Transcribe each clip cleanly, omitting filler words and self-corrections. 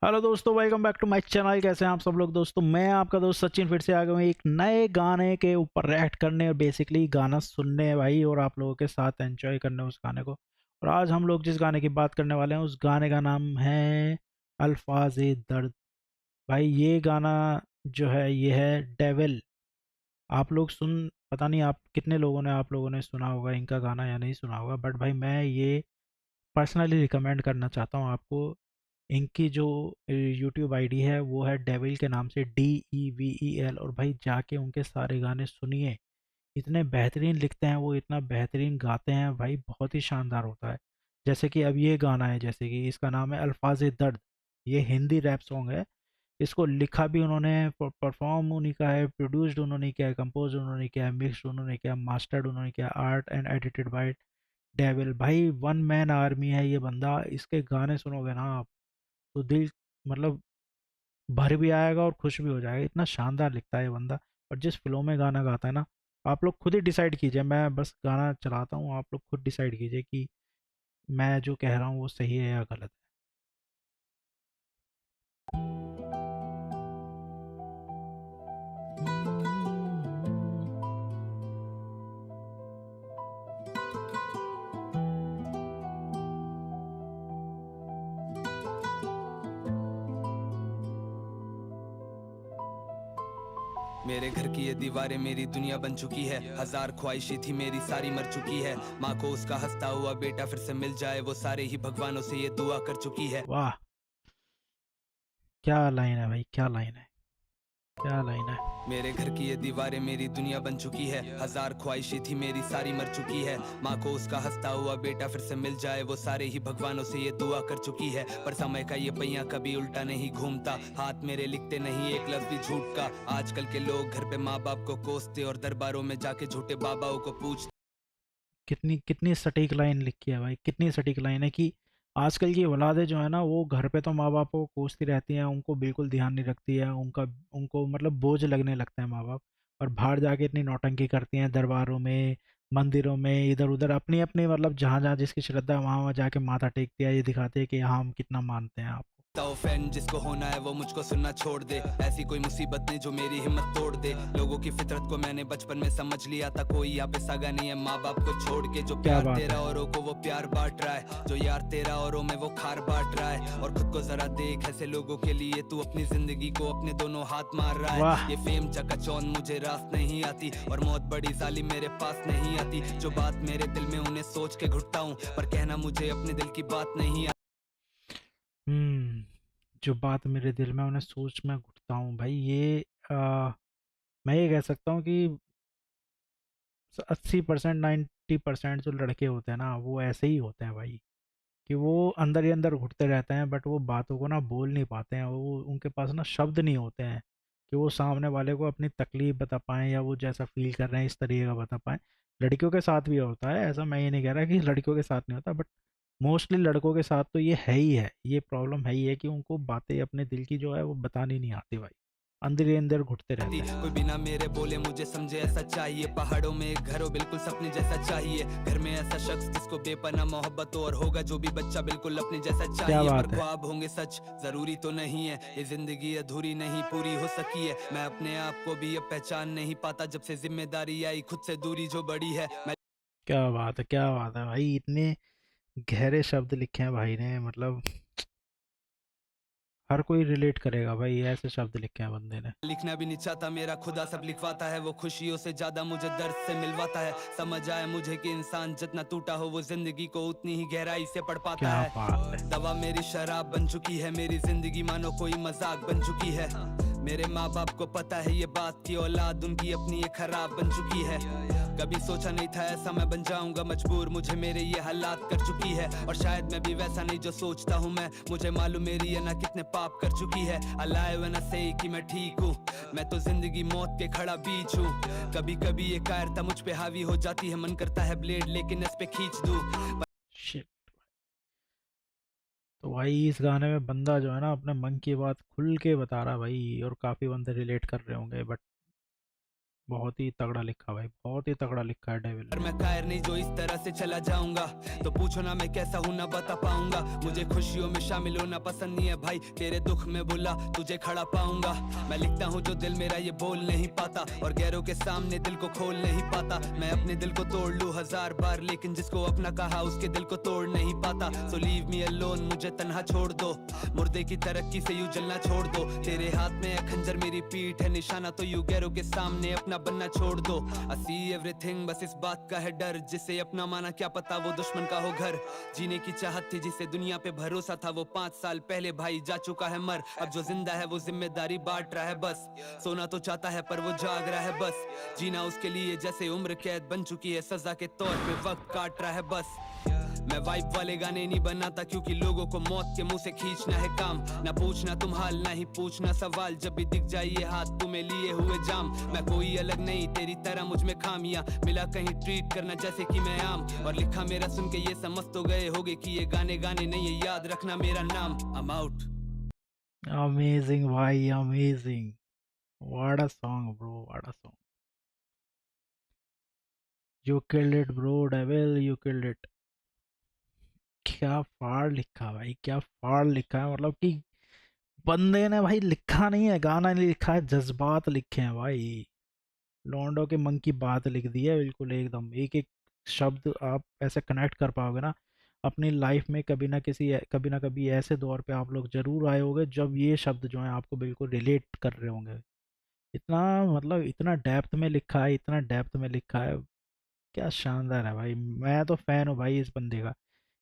Hello दोस्तों, welcome back to my channel. कैसे हैं आप सब लोग दोस्तों? मैं आपका दोस्त सचिन फिर से आ गया हूँ एक नए गाने के ऊपर रिएक्ट करने और बेसिकली गाना सुनने भाई, और आप लोगों के साथ एंजॉय करने उस गाने को। और आज हम लोग जिस गाने की बात करने वाले हैं उस गाने का नाम है अल्फाज दर्द। भाई ये गाना जो है ये है डेविल। आप लोग सुन, पता नहीं आप कितने लोगों ने सुना होगा इनका गाना या नहीं सुना होगा, बट भाई मैं ये पर्सनली रिकमेंड करना चाहता हूँ आपको। इनकी जो यूट्यूब आईडी है वो है डेविल के नाम से, DEVEL। और भाई जाके उनके सारे गाने सुनिए, इतने बेहतरीन लिखते हैं वो, इतना बेहतरीन गाते हैं भाई, बहुत ही शानदार होता है। जैसे कि अब ये गाना है, जैसे कि इसका नाम है अल्फाज दर्द। ये हिंदी रैप सॉन्ग है। इसको लिखा भी उन्होंने, परफॉर्म उन्हीं का है, प्रोड्यूस्ड उन्होंने किया है, कंपोज उन्होंने किया है, मिक्स्ड उन्होंने किया, मास्टर्ड उन्होंने किया, art and edited by devil. भाई वन मैन आर्मी है ये बंदा। इसके गाने सुनोगे ना आप तो दिल मतलब भर भी आएगा और खुश भी हो जाएगा, इतना शानदार लिखता है ये बंदा। और जिस फ्लो में गाना गाता है ना, आप लोग खुद ही डिसाइड कीजिए। मैं बस गाना चलाता हूँ, आप लोग खुद डिसाइड कीजिए कि मैं जो कह रहा हूँ वो सही है या गलत मेरे घर की ये दीवारें मेरी दुनिया बन चुकी है। हजार ख्वाहिशें थी मेरी सारी मर चुकी है। माँ को उसका हंसता हुआ बेटा फिर से मिल जाए, वो सारे ही भगवानों से ये दुआ कर चुकी है। है। वाह, क्या लाइन है भाई, क्या लाइन है, क्या लाइन है। मेरे घर की ये दीवारें मेरी दुनिया बन चुकी है। हजार ख्वाहिशें थी मेरी सारी मर चुकी है। माँ को उसका हंसता हुआ बेटा फिर से मिल जाए, वो सारे ही भगवानों से ये दुआ कर चुकी है। पर समय का ये पहिया कभी उल्टा नहीं घूमता, हाथ मेरे लिखते नहीं एक लफ्ज भी झूठ का। आजकल के लोग घर पे माँ बाप को कोसते और दरबारों में जाके झूठे बाबाओं को पूछते। कितनी कितनी सटीक लाइन लिखी है भाई, कितनी सटीक लाइन है कि आजकल की औलादें जो है ना वो घर पे तो माँ बाप को कोसती रहती हैं, उनको बिल्कुल ध्यान नहीं रखती है, उनका उनको मतलब बोझ लगने लगता है माँ बाप। और बाहर जाके इतनी नौटंकी करती हैं दरबारों में, मंदिरों में, इधर उधर अपनी अपनी मतलब जहाँ जहाँ जिसकी श्रद्धा है वहाँ वहाँ जाके माथा टेकती है, ये दिखाते हैं कि हाँ हम कितना मानते हैं आपको। फैन जिसको होना है वो मुझको सुनना छोड़ दे। ऐसी कोई मुसीबत नहीं जो मेरी हिम्मत तोड़ दे। लोगों की फितरत को मैंने बचपन में समझ लिया था, कोई यहाँ पे सगा नहीं है माँ बाप को छोड़ के। जो क्या प्यार बात तेरा है। औरों को वो प्यार बांट रहा है, जो यार तेरा औरों में वो खार बांट रहा है। और खुद को जरा देख, ऐसे लोगों के लिए तू अपनी जिंदगी को अपने दोनों हाथ मार रहा वाह। है। ये फेम चकाचौंध मुझे रास नहीं आती, और मौत बड़ी जालिम मेरे पास नहीं आती। जो बात मेरे दिल में उन्हें सोच के घुटता हूँ, पर कहना मुझे अपने दिल की बात नहीं आती। जो बात मेरे दिल में उन्हें सोच में घुटता हूँ भाई, ये मैं ये कह सकता हूँ कि 80% 90% जो लड़के होते हैं ना वो ऐसे ही होते हैं भाई, कि वो अंदर ही अंदर घुटते रहते हैं, बट वो बातों को ना बोल नहीं पाते हैं, वो उनके पास ना शब्द नहीं होते हैं कि वो सामने वाले को अपनी तकलीफ बता पाएँ या वो जैसा फील कर रहे हैं इस तरीके का बता पाएँ। लड़कियों के साथ भी होता है ऐसा, मैं ये नहीं कह रहा कि लड़कियों के साथ नहीं होता, बट मोस्टली लड़कों के साथ तो ये है ही है, ये प्रॉब्लम है ही है कि उनको बातें अपने दिल की जो है वो बतानी नहीं आती भाई, अंदर ही अंदर घुटते रहते हैं। कोई बिना मेरे बोले मुझे समझे ऐसा चाहिए। पहाड़ों में एक घर हो बिल्कुल सपने जैसा चाहिए। घर में ऐसा शख्स जिसको बेपना मोहब्बत हो, और होगा जो भी बच्चा बिल्कुल अपने जैसा क्या चाहिए। पर बात है। ख्वाब होंगे सच जरूरी तो नहीं है, ये जिंदगी अधूरी नहीं पूरी हो सकी है। मैं अपने आप को भी अब पहचान नहीं पाता, जब से जिम्मेदारी आई खुद से दूरी जो बड़ी है। मैं क्या बात है, क्या बात है भाई, इतने गहरे शब्द लिखे हैं भाई ने, मतलब हर कोई रिलेट करेगा भाई, ऐसे शब्द लिखे हैं बंदे ने। लिखना भी नहीं चाहता, मेरा खुदा सब लिखवाता है। वो खुशियों से ज्यादा मुझे दर्द से मिलवाता है। समझ आया मुझे कि इंसान जितना टूटा हो वो जिंदगी को उतनी ही गहराई से पढ़ पाता क्या बात है। है। दवा मेरी शराब बन चुकी है, मेरी जिंदगी मानो कोई मजाक बन चुकी है। मेरे माँ बाप को पता है ये बात की औलाद उनकी अपनी ये खराब बन चुकी है। कभी सोचा नहीं था ऐसा मैं बन जाऊंगा, मजबूर मुझे मेरे ये हालात कर चुकी है। और शायद मैं भी वैसा नहीं जो सोचता हूँ मैं, मुझे मालूम मेरी ये ना कितने पाप कर चुकी है। अलाइव एंड आई से कि मैं ठीक हूँ, मैं तो जिंदगी मौत के खड़ा बीच हूँ। कभी कभी ये कायरता मुझ पे हावी हो जाती है, मन करता है ब्लेड लेकिन इस पे खींच दूं। शिट। तो भाई इस गाने में बंदा जो है ना अपने मन की बात खुल के बता रहा भाई, और काफी बंदे रिलेट कर रहे होंगे, बट बहुत ही तगड़ा लिखा भाई, बहुत ही तगड़ा लिखा है डेविल पर ने। मैं कायर नहीं जो इस तरह से चला जाऊंगा। तो पूछो ना मैं कैसा हूं ना बता पाऊंगा। मुझे खुशियों में शामिल होना पसंद नहीं है भाई, तेरे दुख में बुला तुझे खड़ा पाऊंगा। मैं लिखता हूं जो दिल मेरा ये बोल नहीं पाता, और गैरों के सामने दिल को खोल नहीं पाता। मैं अपने दिल को तोड़ लूं 1000 बार, लेकिन जिसको अपना कहा उसके दिल को तोड़ नहीं पाता। सो लीव मी अलोन, मुझे तन्हा छोड़ दो। मुर्दे की तरक्की से यूं जलना छोड़ दो। तेरे हाथ में है खंजर, मेरी पीठ है निशाना, तो यू गैरों के सामने अपना बनना छोड़ दो। आई सी एवरीथिंग, बस इस बात का है डर, जिसे अपना माना क्या पता वो दुश्मन का हो घर। जीने की चाहत थी जिसे दुनिया पे भरोसा था, वो 5 साल पहले भाई जा चुका है मर। अब जो जिंदा है वो जिम्मेदारी बांट रहा है बस। सोना तो चाहता है पर वो जाग रहा है बस। जीना उसके लिए जैसे उम्र कैद बन चुकी है, सजा के तौर पे वक्त काट रहा है बस। मैं वाइब वाले गाने नहीं बनाता, क्योंकि लोगों को मौत के मुंह से खींचना है काम। ना पूछना तुम हाल, ना ही पूछना सवाल, जब भी दिख जाइए हाथ तुम्हें लिए हुए जाम। मैं कोई अलग नहीं तेरी तरह, मुझ में खामियां मिला कहीं ट्रीट करना जैसे कि मैं आम। और लिखा मेरा सुन के ये समझ तो गए होगे कि ये गाने गाने नहीं है, याद रखना मेरा नाम। I'm out। अमेजिंग भाई, amazing. What a song bro, what a song. You killed it bro devil, you killed it. क्या फाड़ लिखा भाई, क्या फाड़ लिखा है, मतलब कि बंदे ने भाई लिखा नहीं है, गाना नहीं लिखा है, जज्बात लिखे हैं भाई। लॉन्डो के मन की बात लिख दी है बिल्कुल एकदम, एक एक शब्द आप ऐसे कनेक्ट कर पाओगे ना अपनी लाइफ में। कभी ना कभी ऐसे दौर पे आप लोग जरूर आए होंगे जब ये शब्द जो है आपको बिल्कुल रिलेट कर रहे होंगे। इतना मतलब इतना डेप्थ में लिखा है, इतना डेप्थ में लिखा है। क्या शानदार है भाई, मैं तो फैन हूँ भाई इस बंदे का।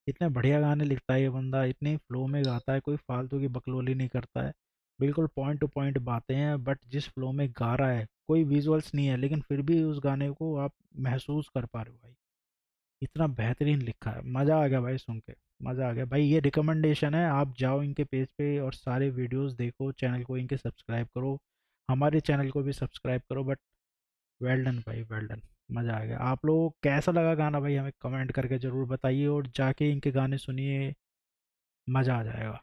इतने बढ़िया गाने लिखता है ये बंदा, इतने फ्लो में गाता है, कोई फालतू की बकलोली नहीं करता है। बिल्कुल पॉइंट टू पॉइंट बातें हैं, बट जिस फ्लो में गा रहा है, कोई विजुअल्स नहीं है लेकिन फिर भी उस गाने को आप महसूस कर पा रहे हो भाई। इतना बेहतरीन लिखा है, मज़ा आ गया भाई सुन के। मज़ा आ गया भाई, ये रिकमेंडेशन है, आप जाओ इनके पेज पे और सारे वीडियोस देखो, चैनल को इनके सब्सक्राइब करो, हमारे चैनल को भी सब्सक्राइब करो। बट वेल डन भाई, वेल डन। मज़ा आ गया। आप लोगों को कैसा लगा गाना भाई हमें कमेंट करके ज़रूर बताइए, और जाके इनके गाने सुनिए, मज़ा आ जाएगा।